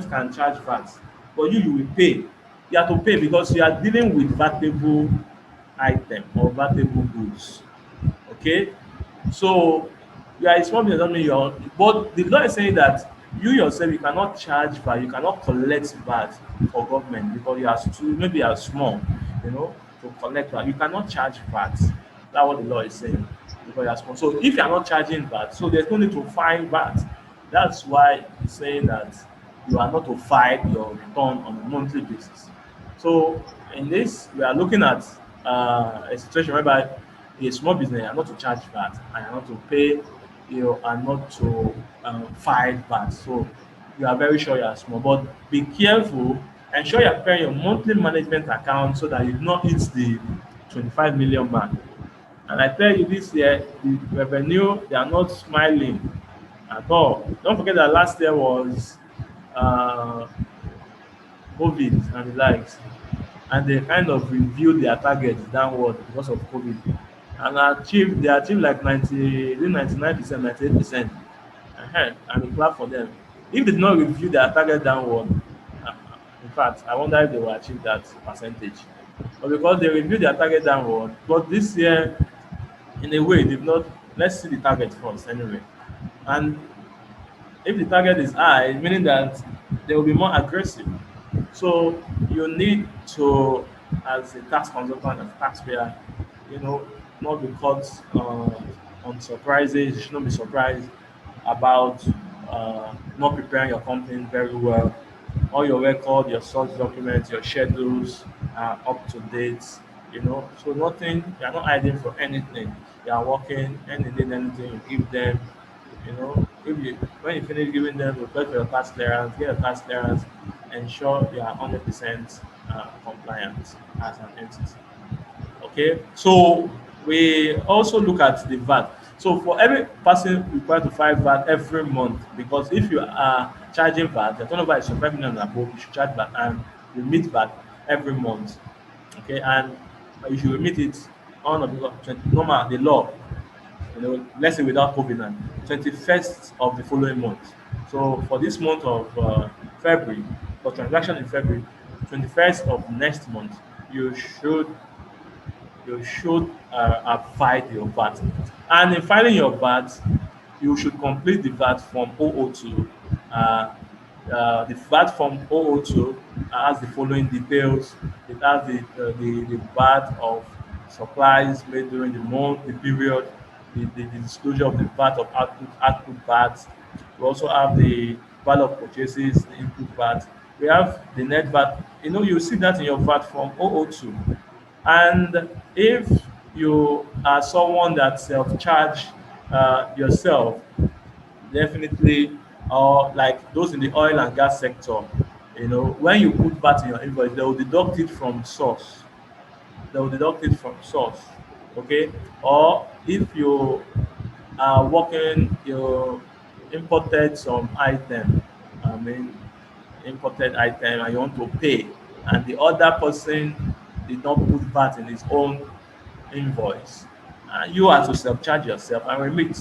can charge VAT, but you will pay. You have to pay because you are dealing with vatable item or vatable goods. Okay, so you are a small business, doesn't mean you're, but the law is saying that you yourself you cannot charge VAT, you cannot collect VAT for government because you are too, maybe you are small, you know, to collect VAT. You cannot charge VAT. That's what the law is saying because you are small. So if you are not charging VAT, so there's no need to file VAT. That's why it's saying that you are not to file your return on a monthly basis. So in this, we are looking at a situation whereby a small business are not to charge VAT and are not to pay, you know, and not to file VAT. So you are very sure you are small, but be careful. Ensure you are preparing your monthly management account so that you do not hit the 25 million mark. And I tell you this year, the revenue, they are not smiling at all. Don't forget that last year was uh, COVID and the likes, and they kind of reviewed their targets downward because of COVID, and they achieved like 99%, 98%. And we clap for them. If they did not review their target downward, uh, in fact, I wonder if they will achieve that percentage. But because they reviewed their target downward, but this year, in a way, they've not. Let's see the target first, anyway. And if the target is high, meaning that they will be more aggressive. So you need to, as a tax consultant, as a taxpayer, you know, not be caught on surprises. You should not be surprised about not preparing your company very well. All your record, your source documents, your schedules are up to date. You know, so nothing. You are not hiding for anything. You are working, and they need anything, you give them. You know, if you when you finish giving them, apply for your tax clearance, get your tax clearance, ensure you are 100% compliant as an entity. Okay, so we also look at the VAT. So for every person required to file VAT every month, because if you are charging VAT, your turnover is 5 million and above, you should charge VAT and remit VAT every month. Okay, and you should remit it on the normal the law, you know, let's say without COVID now, 21st of the following month. So for this month of February, for transaction in February, 21st of next month, you should have filed your VAT. And in filing your VAT, you should complete the VAT form 002. Uh, the VAT form 002 has the following details. It has the VAT of supplies made during the month, the period, the disclosure of the VAT of output VAT. We also have the VAT of purchases, the input VAT. We have the net VAT. You know, you see that in your VAT form 002. And if you are someone that self-charge yourself, definitely, or like those in the oil and gas sector, you know, when you put VAT in your invoice, they will deduct it from source. They will deduct it from source. Okay, or if you are working, you imported some item. I mean, imported item, and you want to pay, and the other person did not put VAT in his own invoice, you have to self-charge yourself and remit.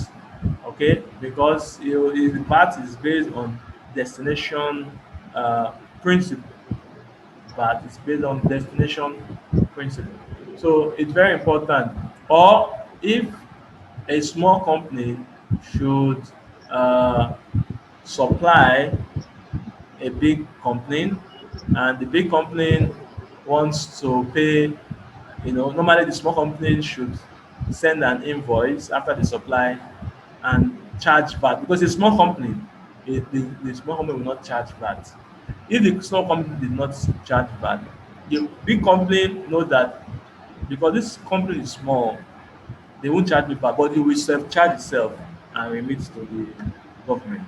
Okay, because the VAT is based on destination principle. VAT is based on destination principle. So it's very important. Or if a small company should uh, supply a big company, and the big company wants to pay, you know, normally the small company should send an invoice after the supply and charge VAT, because a small company, the small company will not charge VAT. If the small company did not charge VAT, the big company know that because this company is small, they won't charge me VAT, but it will self-charge itself and remit to the government.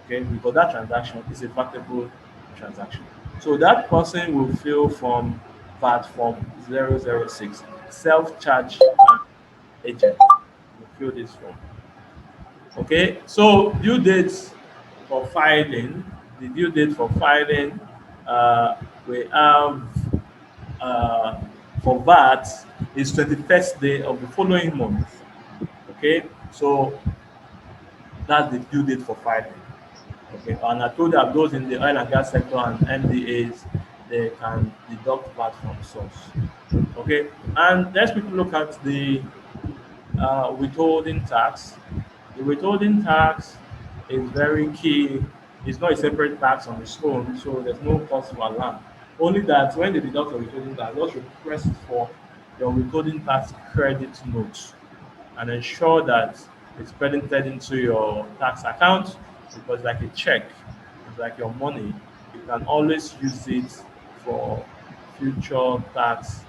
Okay, because that transaction is a vatable transaction. So that person will fill from VAT form 006, self-charge agent will fill this form. Okay, so due dates for filing, the due date for filing, uh, we have uh, for VAT is 21st day of the following month. Okay, so that's the due date for filing. Okay, and I told that those in the oil and gas sector and MDAs, they can deduct VAT from source. Okay, and let's quickly look at the withholding tax. The withholding tax is very key. It's not a separate tax on its own, so there's no cost for alarm. Only that when they deduct your withholding tax, just request for your withholding tax credit note and ensure that it's credited into your tax account because like a check, it's like your money. You can always use it for future tax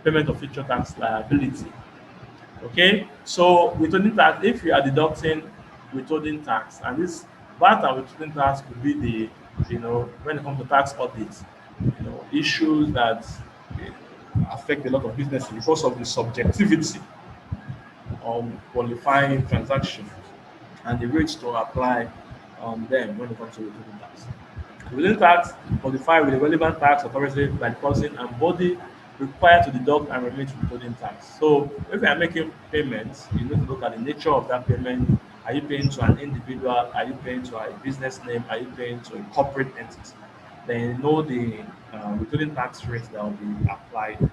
payment of future tax liability. Okay, so withholding tax, if you are deducting withholding tax, and this VAT and withholding tax could be the, when it comes to tax audits, issues that affect a lot of businesses because of the subjectivity on qualifying transactions and the rates to apply on them when it comes to withholding tax. Withholding tax qualify with the relevant tax authority by the person and body required to deduct and remit withholding tax. So if you are making payments, you need to look at the nature of that payment. Are you paying to an individual? Are you paying to a business name? Are you paying to a corporate entity? Then you know the withholding tax rate that will be applied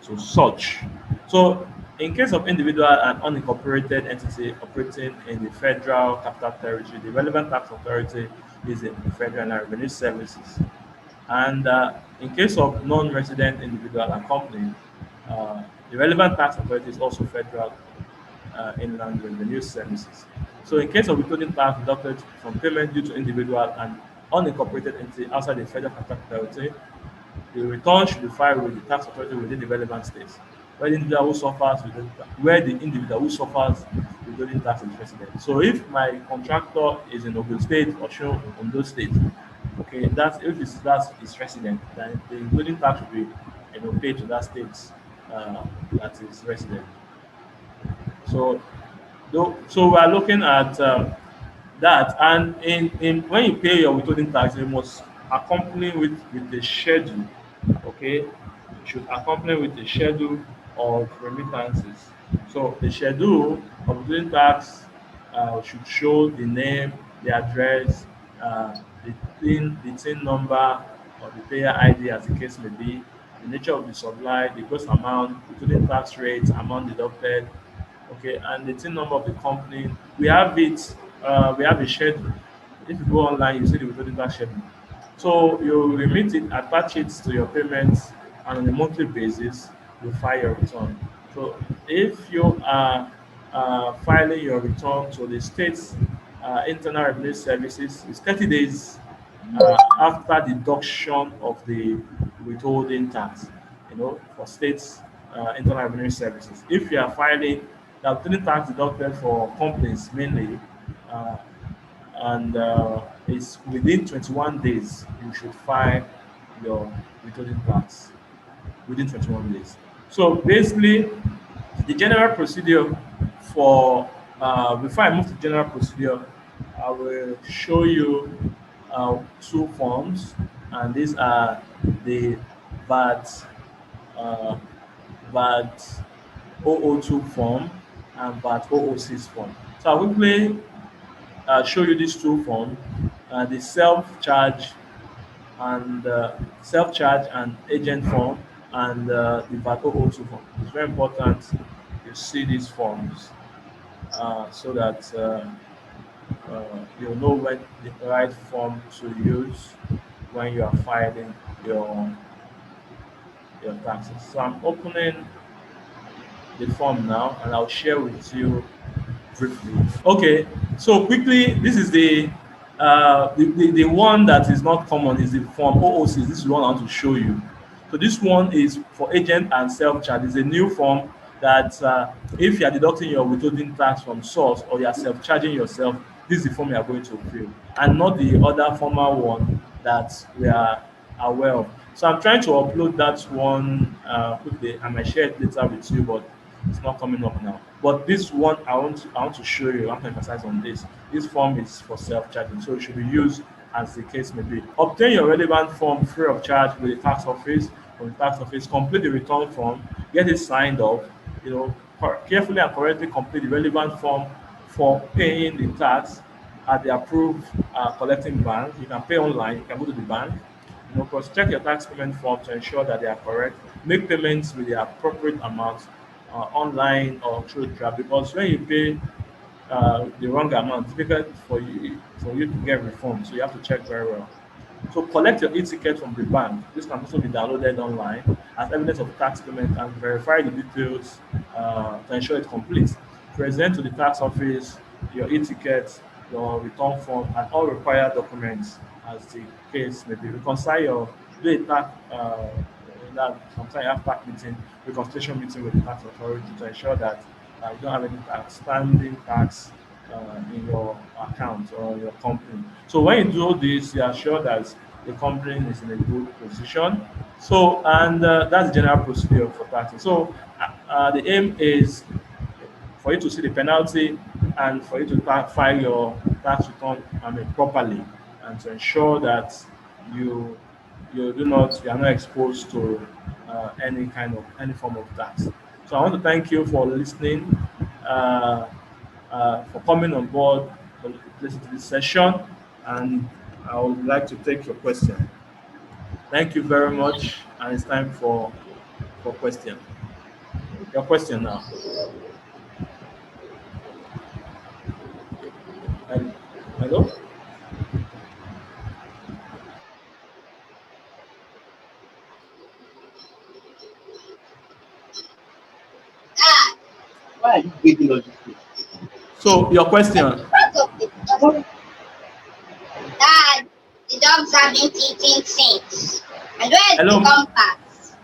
to such. So, in case of individual and unincorporated entity operating in the Federal Capital Territory, the relevant tax authority is the Federal Inland Revenue Services. And in case of non-resident individual and company, the relevant tax authority is also Federal Inland Revenue Services. So, in case of withholding tax deducted from payment due to individual and unincorporated entity outside the Federal Capital Territory, the return should be filed with the tax authority within the relevant states, where the individual who suffers withholding tax is resident. So if my contractor is in Ogun State or show Ondo State, okay, that's if it's that is resident, then the withholding tax will be paid to that state that is resident. So so we are looking at that, and in when you pay your withholding tax, you must accompany with the schedule. Okay, you should accompany with the schedule of remittances. So the schedule of withholding tax should show the name, the address, the tin number, or the payer ID, as the case may be, the nature of the supply, the gross amount, withholding tax rate, amount deducted, okay, and the tin number of the company. We have it. We have a schedule. If you go online, you see the withholding tax schedule. So you remit it, attach it to your payments, and on a monthly basis, you file your return. So if you are filing your return to the state's internal revenue services, it's 30 days after deduction of the withholding tax, for states internal revenue services. If you are filing the withholding tax deducted for companies mainly, uh, and it's within 21 days, you should file your withholding tax within 21 days. So basically, the general procedure for before I move to general procedure, I will show you two forms, and these are the VAT uh, VAT 002 form and VAT 006 form. So I will quickly show you these two forms, the self-charge and agent form, and the VAT 002 form. It's very important you see these forms so that you'll know when the right form to use when you are filing your your taxes. So I'm opening the form now, and I'll share with you briefly. Okay, so quickly, this is the one that is not common is the form 006. This is the one I want to show you. So this one is for agent and self-charge. It's a new form that if you are deducting your withholding tax from source or you are self-charging yourself, this is the form you are going to fill, and not the other former one that we are aware of. So I'm trying to upload that one quickly. I might share it later with you, but it's not coming up now. But this one I want to show you. I want to emphasize on this. This form is for self-charging, so it should be used as the case may be. Obtain your relevant form free of charge with the tax office. From the tax office, complete the return form, get it signed off. Carefully and correctly complete the relevant form for paying the tax, at the approved collecting bank. You can pay online. You can go to the bank. Cross check your tax payment form to ensure that they are correct. Make payments with the appropriate amount online or through draft. Because when you pay the wrong amount, it's difficult for you to get refund. So you have to check very well. So collect your e-ticket from the bank. This can also be downloaded online as evidence of tax payment and verify the details to ensure it's complete. Present to the tax office your e-ticket, your return form, and all required documents as the case may be. Reconcile your do a tax that sometimes you have tax meeting, reconciliation meeting with the tax authority to ensure that you don't have any standing tax in your account or your company. So when you do this, you are sure that the company is in a good position. So and that's the general procedure for taxing. So the aim is for you to see the penalty and for you to file your tax return properly and to ensure that you you are not exposed to any form of tax. So I want to thank you for listening, uh, for coming on board to listen to this session, and I would like to take your question. Thank you very much, and it's time for question. Your question now. And hello. Why are you waiting on this? So your question. Dad, the dogs have been eating since. And where is the Hello. compass?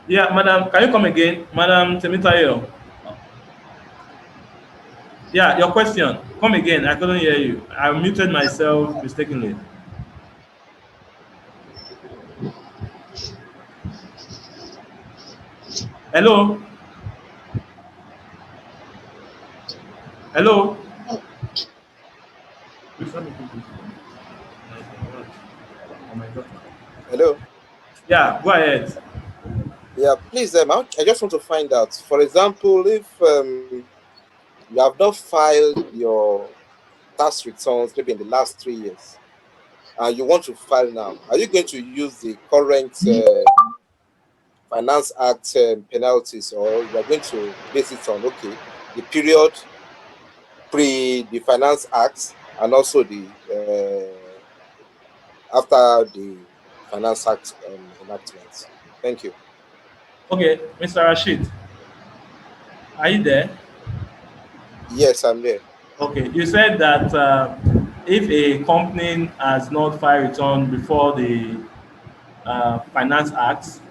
Yeah, madam, can you come again, madam Temitayo? Yeah, your question. Come again. I couldn't hear you. I muted myself mistakenly. Hello. Hello. Hello. Yeah, go ahead. Yeah, please. I just want to find out. For example, if you have not filed your tax returns maybe in the last 3 years, and you want to file now, are you going to use the current Finance Act penalties, or you are going to base it on the period pre the Finance Act and also the after the Finance Act enactment? Thank you. Okay, Mr. Rashid, are you there? Yes, I'm there. Okay, you said that if a company has not filed return before the Finance Act,